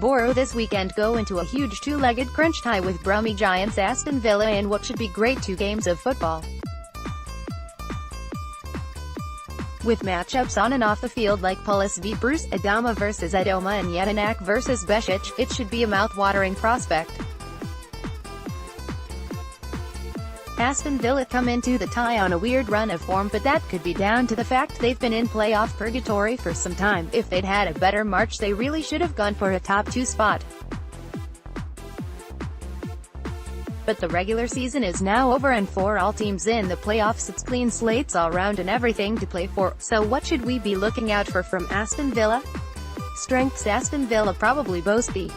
Boro this weekend go into a huge two-legged crunch tie with Brummie giants Aston Villa in what should be great 2 games of football. With matchups on and off the field like Pulis v Bruce, Adama vs Adomah and Jedinak vs Besic, it should be a mouth-watering prospect. Aston Villa come into the tie on a weird run of form, but that could be down to the fact they've been in playoff purgatory for some time. If they'd had a better March, they really should have gone for a top 2 spot. But the regular season is now over, and for all teams in the playoffs it's clean slates all round and everything to play for. So what should we be looking out for from Aston Villa? Strengths: Aston Villa probably boast the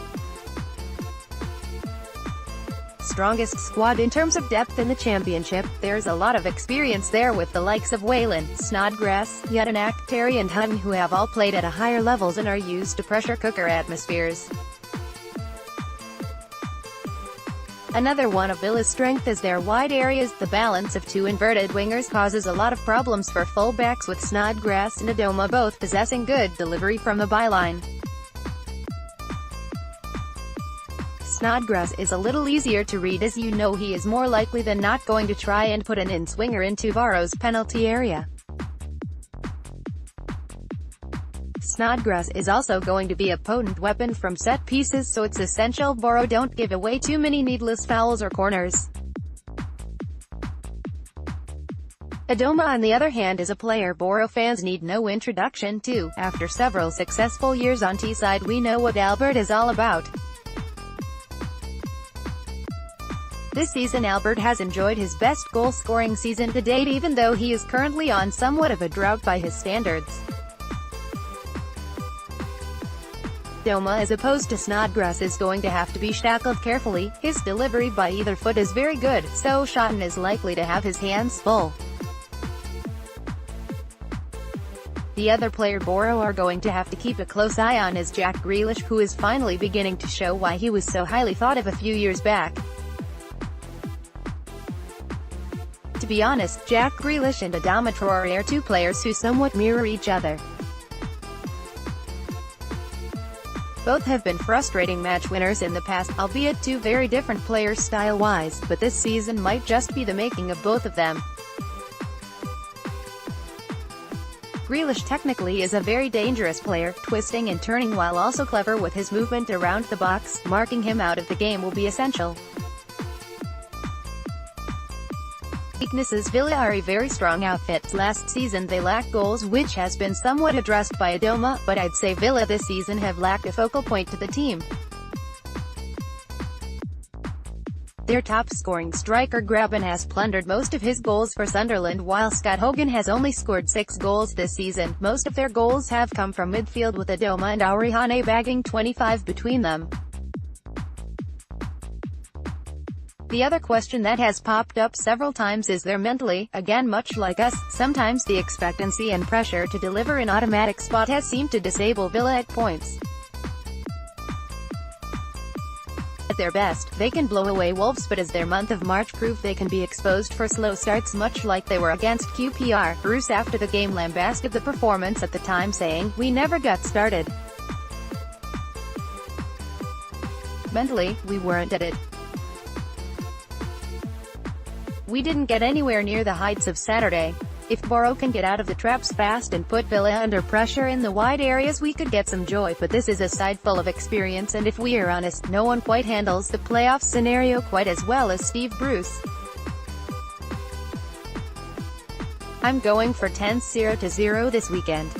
strongest squad in terms of depth in the championship. There's a lot of experience there with the likes of Wayland, Snodgrass, Jedinak, Terry and Hutton, who have all played at a higher levels and are used to pressure cooker atmospheres. Another one of Villa's strength is their wide areas. The balance of 2 inverted wingers causes a lot of problems for fullbacks, with Snodgrass and Adama both possessing good delivery from the byline. Snodgrass is a little easier to read, as you know he is more likely than not going to try and put an in-swinger into Boro's penalty area. Snodgrass is also going to be a potent weapon from set pieces, so it's essential Boro don't give away too many needless fouls or corners. Adama, on the other hand, is a player Boro fans need no introduction to. After several successful years on Teesside, we know what Albert is all about. This season Albert has enjoyed his best goal-scoring season to date, even though he is currently on somewhat of a drought by his standards. Adama, as opposed to Snodgrass, is going to have to be shackled carefully. His delivery by either foot is very good, so Shotton is likely to have his hands full. The other player Boro are going to have to keep a close eye on is Jack Grealish, who is finally beginning to show why he was so highly thought of a few years back. To be honest, Jack Grealish and Adama Traore are 2 players who somewhat mirror each other. Both have been frustrating match winners in the past, albeit 2 very different players style-wise, but this season might just be the making of both of them. Grealish technically is a very dangerous player, twisting and turning while also clever with his movement around the box. Marking him out of the game will be essential. Weaknesses: Villa are a very strong outfit. Last season they lacked goals, which has been somewhat addressed by Adama, but I'd say Villa this season have lacked a focal point to the team. Their top-scoring striker Graben has plundered most of his goals for Sunderland, while Scott Hogan has only scored 6 goals this season. Most of their goals have come from midfield, with Adama and Aurihane bagging 25 between them. The other question that has popped up several times is their mentally. Again, much like us, sometimes the expectancy and pressure to deliver an automatic spot has seemed to disable Villa at points. At their best, they can blow away Wolves, but as their month of March proved, they can be exposed for slow starts, much like they were against QPR. Bruce after the game lambasted the performance at the time, saying, "We never got started. Mentally, we weren't at it. We didn't get anywhere near the heights of Saturday. If Boro can get out of the traps fast and put Villa under pressure in the wide areas, we could get some joy, but this is a side full of experience, and if we are honest, no one quite handles the playoff scenario quite as well as Steve Bruce." I'm going for 10-0 this weekend.